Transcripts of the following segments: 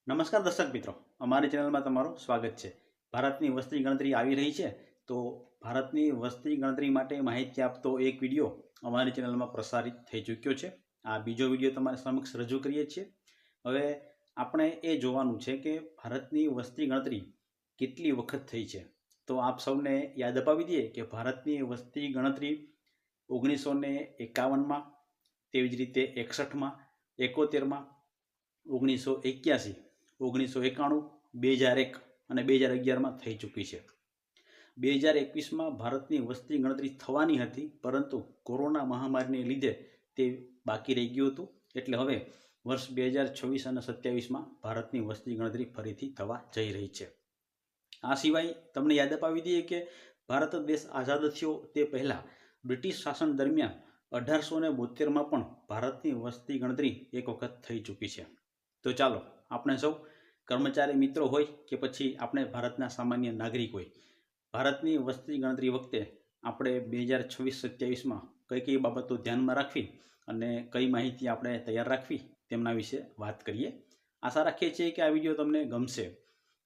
નમસ્કાર દર્શક મિત્રો, અમારી ચેનલમાં તમારું સ્વાગત છે। ભારતની વસ્તી ગણતરી આવી રહી છે, તો ભારતની વસ્તી ગણતરી માટે માહિતી આપતો એક વિડીયો અમારી ચેનલમાં પ્રસારિત થઈ ચૂક્યો છે। આ બીજો વિડીયો તમારી સમક્ષ રજૂ કરીએ છીએ। હવે આપણે એ જોવાનું છે કે ભારતની વસ્તી ગણતરી કેટલી વખત થઈ છે। તો આપ સૌને યાદ અપાવી દઈએ કે ભારતની વસ્તી ગણતરી 1951માં, તેવી જ રીતે 61માં, 71માં, 1981, 1991, 2001 અને 2011માં થઈ ચૂકી છે। 2021માં ભારતની વસ્તી ગણતરી થવાની હતી, પરંતુ કોરોના મહામારીને લીધે તે બાકી રહી ગયું હતું। એટલે હવે વર્ષ 2026 અને 27માં ભારતની વસ્તી ગણતરી ફરીથી થવા જઈ રહી છે। આ સિવાય તમને યાદ અપાવી દઈએ કે ભારત દેશ આઝાદ થયો તે પહેલાં બ્રિટિશ શાસન દરમિયાન 1872માં પણ ભારતની વસ્તી ગણતરી એક વખત થઈ ચૂકી છે। તો ચાલો આપણે સૌ કર્મચારી મિત્રો હોય કે પછી આપણે ભારતના સામાન્ય નાગરિક હોય, ભારતની વસ્તી ગણતરી વખતે આપણે 2026-27માં કઈ કઈ બાબતો ધ્યાનમાં રાખવી અને કઈ માહિતી આપણે તૈયાર રાખવી તેમના વિશે વાત કરીએ। આશા રાખીએ છીએ કે આ વિડીયો તમને ગમશે।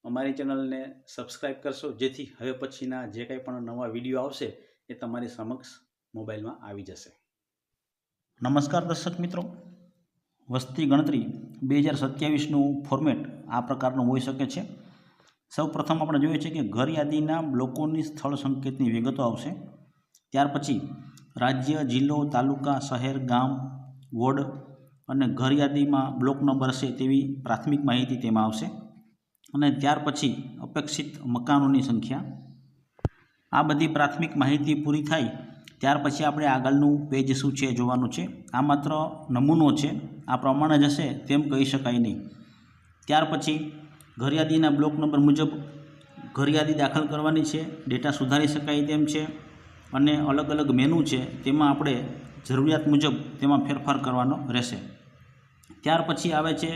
અમારી ચેનલને સબસ્ક્રાઈબ કરશો, જેથી હવે પછીના જે કંઈ પણ નવા વિડીયો આવશે એ તમારી સમક્ષ મોબાઈલમાં આવી જશે। નમસ્કાર દર્શક મિત્રો, વસ્તી ગણતરી 2027નું ફોર્મેટ આ પ્રકારનું હોઈ શકે છે। સૌ પ્રથમ આપણે જોઈએ છે કે ઘર યાદીના બ્લોકોની સ્થળ સંકેતની વિગતો આવશે। ત્યાર પછી રાજ્ય, જિલ્લો, તાલુકા, શહેર, ગામ, વોર્ડ અને ઘર યાદીમાં બ્લોક નંબર હશે તેવી પ્રાથમિક માહિતી તેમાં આવશે। અને ત્યાર પછી અપેક્ષિત મકાનોની સંખ્યા। આ બધી પ્રાથમિક માહિતી પૂરી થાય ત્યાર પછી આપણે આગળનું પેજ શું છે જોવાનું છે। આ માત્ર નમૂનો છે, આ પ્રમાણે જ હશે તેમ કહી શકાય નહીં। ત્યાર પછી ઘરયાદીના બ્લોક નંબર મુજબ ઘરયાદી દાખલ કરવાની છે, ડેટા સુધારી શકાય તેમ છે અને અલગ અલગ મેનુ છે તેમાં આપણે જરૂરિયાત મુજબ તેમાં ફેરફાર કરવાનો રહેશે। ત્યાર પછી આવે છે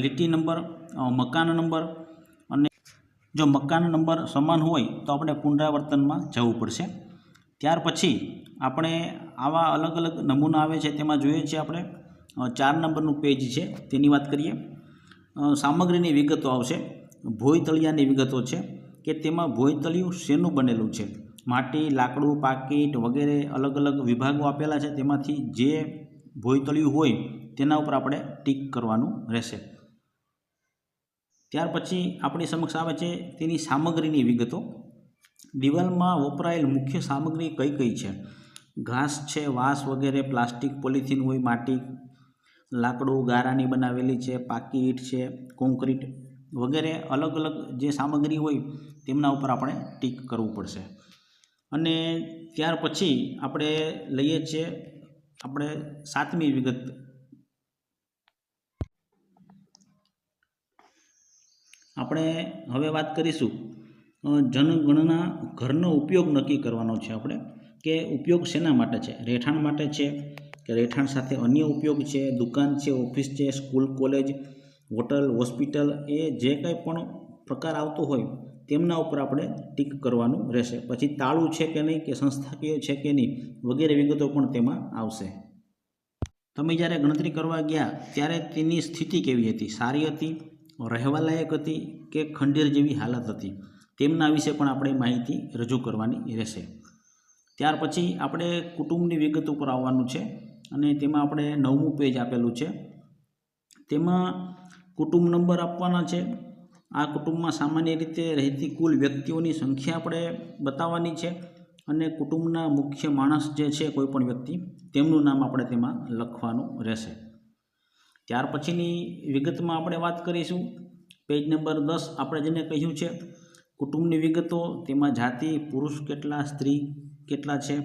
લીટી નંબર, મકાન નંબર, અને જો મકાન નંબર સમાન હોય તો આપણે પુનરાવર્તનમાં જવું પડશે। ત્યાર પછી આપણે આવા અલગ અલગ નમૂના આવે છે તેમાં જોઈએ છીએ આપણે 4 નંબરનું પેજ છે તેની વાત કરીએ। સામગ્રીની વિગતો આવશે, ભોંયતળિયાની વિગતો છે કે તેમાં ભોંયતળિયું શેનું બનેલું છે, માટી, લાકડું, પાકીટ વગેરે અલગ અલગ વિભાગો આપેલા છે, તેમાંથી જે ભોંયતળિયું હોય તેના ઉપર આપણે ટીક કરવાનું રહેશે। ત્યાર પછી આપણી સમક્ષ આવે છે તેની સામગ્રીની વિગતો। દિવાલમાં વપરાયેલ મુખ્ય સામગ્રી કઈ કઈ છે, ઘાસ છે, વાંસ વગેરે, પ્લાસ્ટિક, પોલિથીન હોય, માટી, લાકડું, ગારાની બનાવેલી છે, પાકી ઈંટ છે, કોન્ક્રીટ વગેરે અલગ અલગ જે સામગ્રી હોય તેમના ઉપર આપણે ટીક કરવું પડશે। અને ત્યાર પછી આપણે લઈએ છીએ આપણે 7મી વિગત। આપણે હવે વાત કરીશું જનગણના ઘરનો ઉપયોગ નક્કી કરવાનો છે આપણે, કે ઉપયોગ શેના માટે છે, રહેઠાણ માટે છે કે રહેઠાણ સાથે અન્ય ઉપયોગ છે, દુકાન છે, ઓફિસ છે, સ્કૂલ, કોલેજ, હોટલ, હોસ્પિટલ, એ જે કંઈ પણ પ્રકાર આવતો હોય તેમના ઉપર આપણે ટીક કરવાનું રહેશે। પછી તાળું છે કે નહીં, કે સંસ્થાકીય છે કે નહીં વગેરે વિગતો પણ તેમાં આવશે। તમે જ્યારે ગણતરી કરવા ગયા ત્યારે તેની સ્થિતિ કેવી હતી, સારી હતી, રહેવાલાયક હતી કે ખંડેર જેવી હાલત હતી, તેમના વિશે પણ આપણે માહિતી રજૂ કરવાની રહેશે। ત્યાર પછી આપણે કુટુંબની વિગત ઉપર આવવાનું છે અને તેમાં આપણે 9મું પેજ આપેલું છે, તેમાં કુટુંબ નંબર આપવાના છે। આ કુટુંબમાં સામાન્ય રીતે રહેતી કુલ વ્યક્તિઓની સંખ્યા આપણે બતાવવાની છે અને કુટુંબના મુખ્ય માણસ જે છે કોઈ પણ વ્યક્તિ તેમનું નામ આપણે તેમાં લખવાનું રહેશે। ત્યાર પછીની વિગતમાં આપણે વાત કરીશું પેજ નંબર 10, આપણે જેને કહ્યું છે કુટુંબની વિગતો। તેમાં જાતિ, પુરુષ કેટલા, સ્ત્રી કેટલા છે,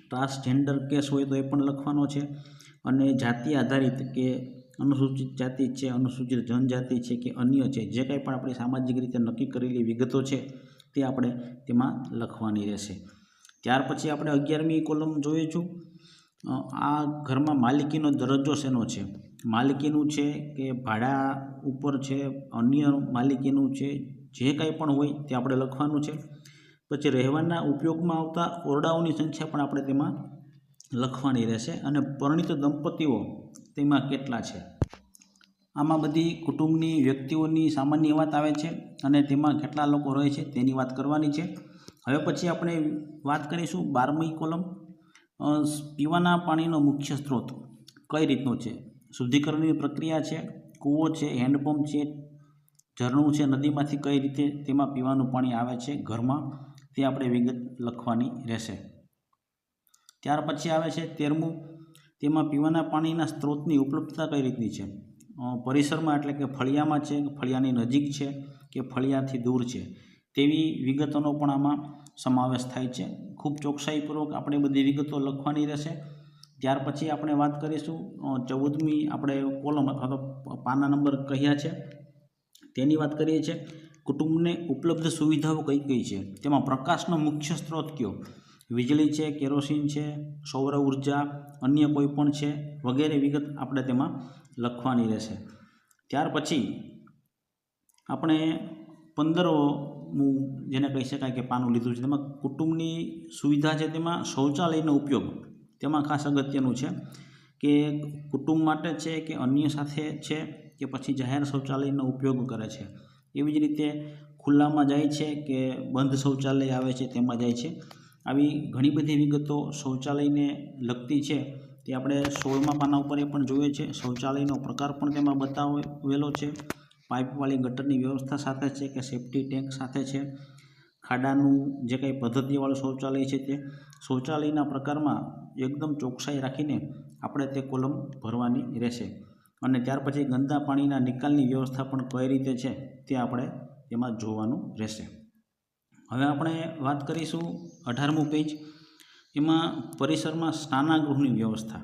ટ્રાન્સજેન્ડર કેસ હોય તો એ પણ લખવાનો છે, અને જાતિ આધારિત કે અનુસૂચિત જાતિ છે, અનુસૂચિત જનજાતિ છે કે અન્ય છે, જે કંઈ પણ આપણી સામાજિક રીતે નક્કી કરેલી વિગતો છે તે આપણે તેમાં લખવાની રહેશે। ત્યાર પછી આપણે 11મી કોલમ જોઈશું। આ ઘરમાં માલિકીનો દરજ્જો શેનો છે, માલિકીનું છે કે ભાડા ઉપર છે, અન્ય માલિકીનું છે, જે કંઈ પણ હોય તે આપણે લખવાનું છે। પછી રહેવાના ઉપયોગમાં આવતા ઓરડાઓની સંખ્યા પણ આપણે તેમાં લખવાની રહેશે, અને પરિણીત દંપતીઓ તેમાં કેટલા છે। આમાં બધી કુટુંબની વ્યક્તિઓની સામાન્ય વાત આવે છે અને તેમાં કેટલા લોકો રહે છે તેની વાત કરવાની છે. હવે પછી આપણે વાત કરીશું 12મી કોલમ, પીવાના પાણીનો મુખ્ય સ્ત્રોત કઈ રીતનો છે. શુદ્ધિકરણની પ્રક્રિયા છે, કૂવો છે, હેન્ડપંપ છે, ઝરણું છે, નદીમાંથી કઈ રીતે તેમાં પીવાનું પાણી આવે છે ઘરમાં, તે આપણે વિગત લખવાની રહેશે. ત્યાર પછી આવે છે 13મું, તેમાં પીવાના પાણીના સ્ત્રોતની ઉપલબ્ધતા કઈ રીતની છે. પરિસરમાં એટલે કે ફળિયામાં છે, ફળિયાની નજીક છે કે ફળિયાથી દૂર છે, તેવી વિગતોનો પણ આમાં સમાવેશ થાય છે. ખૂબ ચોકસાઈપૂર્વક આપણે બધી વિગતો લખવાની રહેશે. ત્યાર પછી આપણે વાત કરીશું 14મી આપણે કોલમ અથવા તો પાના નંબર કહ્યા છે તેની વાત કરીએ છીએ. કુટુંબને ઉપલબ્ધ સુવિધાઓ કઈ કઈ છે, તેમાં પ્રકાશનો મુખ્ય સ્ત્રોત કયો, વીજળી છે, કેરોસીન છે, સૌર ઉર્જા, અન્ય કોઈ પણ છે વગેરે વિગત આપણે તેમાં લખવાની રહેશે. ત્યાર પછી આપણે 15મું જેને કહી શકાય કે પાનું લીધું છે, તેમાં કુટુંબની સુવિધા છે, તેમાં શૌચાલયનો ઉપયોગ તેમાં ખાસ અગત્યનું છે કે કુટુંબ માટે છે કે અન્ય સાથે છે કે પછી જાહેર શૌચાલયનો ઉપયોગ કરે છે. એવી જ રીતે ખુલ્લામાં જાય છે કે બંધ શૌચાલય આવે છે તેમાં જાય છે. આવી ઘણી બધી વિગતો શૌચાલયને લગતી છે તે આપણે 16મા પાના ઉપર એ પણ જોઈએ છે. શૌચાલયનો પ્રકાર પણ તેમાં બતાવેલો છે. પાઇપવાળી ગટરની વ્યવસ્થા સાથે છે કે સેફ્ટી ટેન્ક સાથે છે. ખાડાનું જે કંઈ પદ્ધતિવાળું શૌચાલય છે તે શૌચાલયના પ્રકારમાં એકદમ ચોકસાઈ રાખીને આપણે તે કોલમ ભરવાની રહેશે. અને ત્યાર પછી ગંદા પાણીના નિકાલની વ્યવસ્થા પણ કઈ રીતે છે તે આપણે તેમાં જોવાનું રહેશે. હવે આપણે વાત કરીશું 18મું પેજ, એમાં પરિસરમાં સ્નાનાગૃહની વ્યવસ્થા.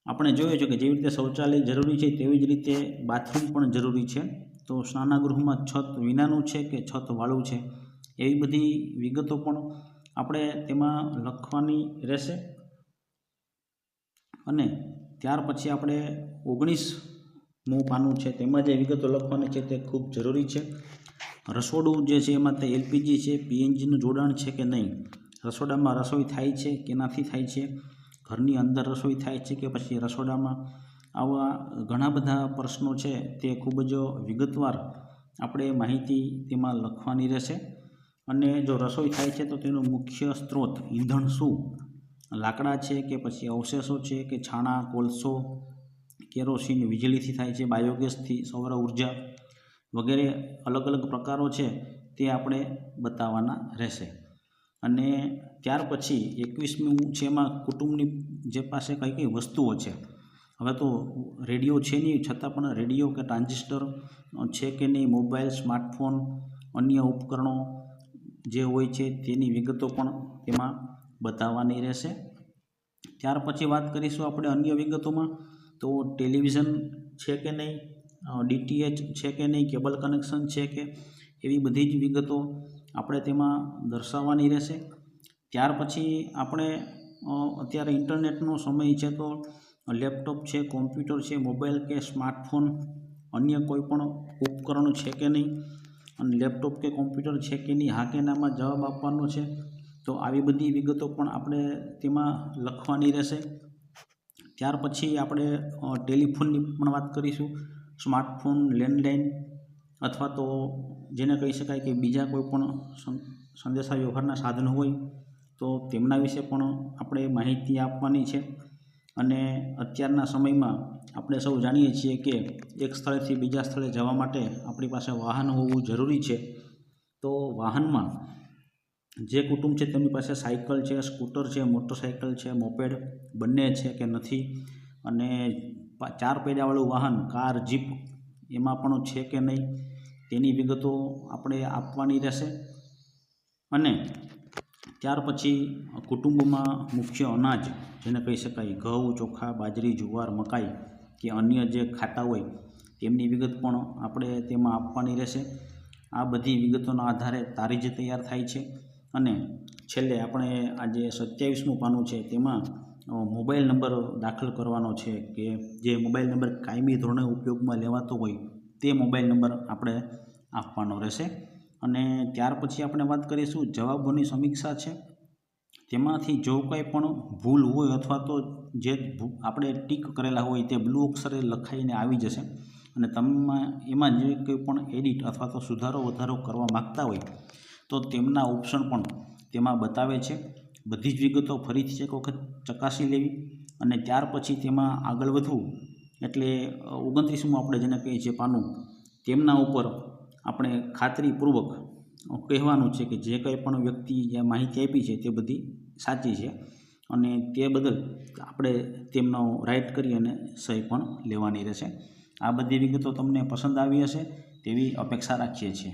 આપણે જોયું છે કે જેવી રીતે શૌચાલય જરૂરી છે તેવી જ રીતે બાથરૂમ પણ જરૂરી છે. તો સ્નાનાગૃહમાં છત વિનાનું છે કે છતવાળું છે, એવી બધી વિગતો પણ આપણે તેમાં લખવાની રહેશે. અને ત્યાર પછી આપણે 19મું પાનું છે તેમાં જે વિગતો લખવાની છે તે ખૂબ જરૂરી છે. રસોડું જે છે એમાં તે એલપીજી છે, પીએનજીનું જોડાણ છે કે નહીં, રસોડામાં રસોઈ થાય છે કે નથી થાય છે, ઘરની અંદર રસોઈ થાય છે કે પછી રસોડામાં, આવા ઘણા બધા પ્રશ્નો છે તે ખૂબ જ વિગતવાર આપણે માહિતી તેમાં લખવાની રહેશે. અને જો રસોઈ થાય છે તો તેનો મુખ્ય સ્ત્રોત ઈંધણ શું, લાકડા છે કે પછી અવશેષો છે કે છાણા, કોલસો, કેરોસીન, વીજળીથી થાય છે, બાયોગેસથી, સૌર ઉર્જા વગેરે અલગ અલગ પ્રકારો છે તે આપણે બતાવવાના રહેશે. અને ત્યાર પછી 21મું છે, એમાં કુટુંબની જે પાસે કઈ કઈ વસ્તુઓ છે. હવે તો રેડિયો છે નહીં, છતાં પણ રેડિયો કે ટ્રાન્ઝિસ્ટર છે કે નહીં, મોબાઈલ, સ્માર્ટફોન, અન્ય ઉપકરણો જે હોય છે તેની વિગતો પણ તેમાં બતાવવાની રહેશે. ત્યાર પછી વાત કરીશું આપણે અન્ય વિગતોમાં, તો ટેલિવિઝન છે કે નહીં, ડીટીએચ છે કે નહીં, કેબલ કનેક્શન છે કે, એવી બધી જ વિગતો આપણે તેમાં દર્શાવવાની રહેશે. ત્યાર પછી આપણે અત્યારે ઇન્ટરનેટનો સમય છે તો લેપટોપ છે, કોમ્પ્યુટર છે, મોબાઈલ કે સ્માર્ટફોન, અન્ય કોઈ પણ ઉપકરણ છે કે નહીં, અને લેપટોપ કે કોમ્પ્યુટર છે કે નહીં, હા કે નામાં જવાબ આપવાનો છે. તો આવી બધી વિગતો પણ આપણે તેમાં લખવાની રહેશે. ત્યાર પછી આપણે ટેલિફોનની પણ વાત કરીશું. સ્માર્ટફોન, લેન્ડલાઇન અથવા તો જેને કહી શકાય કે બીજા કોઈ પણ સંદેશા વ્યવહારના સાધનો હોય તો તેમના વિશે પણ આપણે માહિતી આપવાની છે. અને અત્યારના સમયમાં આપણે સૌ જાણીએ છીએ કે એક સ્થળેથી બીજા સ્થળે જવા માટે આપણી પાસે વાહન હોવું જરૂરી છે. તો વાહનમાં જે કુટુંબ છે તેમની પાસે સાયકલ છે, સ્કૂટર છે, મોટરસાયકલ છે, મોપેડ બંને છે કે નથી, અને 4 પૈડાવાળું વાહન કાર, જીપ એમાં પણ છે કે નહીં, તેની વિગતો આપણે આપવાની રહેશે. અને ત્યાર પછી કુટુંબમાં મુખ્ય અનાજ જેને કહી શકાય ઘઉં, ચોખા, બાજરી, જુવાર, મકાઈ કે અન્ય જે ખાતા હોય તેમની વિગત પણ આપણે તેમાં આપવાની રહેશે. આ બધી વિગતોના આધારે તારીખ તૈયાર થાય છે. અને છેલ્લે આપણે આ જે 27મું પાનું છે તેમાં મોબાઈલ નંબર દાખલ કરવાનો છે કે જે મોબાઈલ નંબર કાયમી ધોરણે ઉપયોગમાં લેવાતો હોય તે મોબાઈલ નંબર આપણે આપવાનો રહેશે. અને ત્યાર પછી આપણે વાત કરીશું જવાબોની સમીક્ષા છે. તેમાંથી જો કંઈ પણ ભૂલ હોય અથવા તો જે આપણે ટીક કરેલા હોય તે બ્લુ અક્ષરે લખાઈને આવી જશે અને તમે એમાં જે કંઈ પણ એડિટ અથવા તો સુધારો વધારો કરવા માગતા હોય તો તેમના ઓપ્શન પણ તેમાં બતાવે છે. બધી જ વિગતો ફરીથી એક વખત ચકાસી લેવી અને ત્યાર પછી તેમાં આગળ વધવું. એટલે 29મું આપણે જેને કહીએ છીએ પાનું, તેમના ઉપર આપણે ખાતરીપૂર્વક કહેવાનું છે કે જે કંઈ પણ વ્યક્તિ જે માહિતી આપી છે તે બધી સાચી છે અને તે બદલ આપણે તેમનો રાઇટ કરી અને સહી પણ લેવાની રહેશે. આ બધી વિગતો તમને પસંદ આવી હશે તેવી અપેક્ષા રાખીએ છીએ.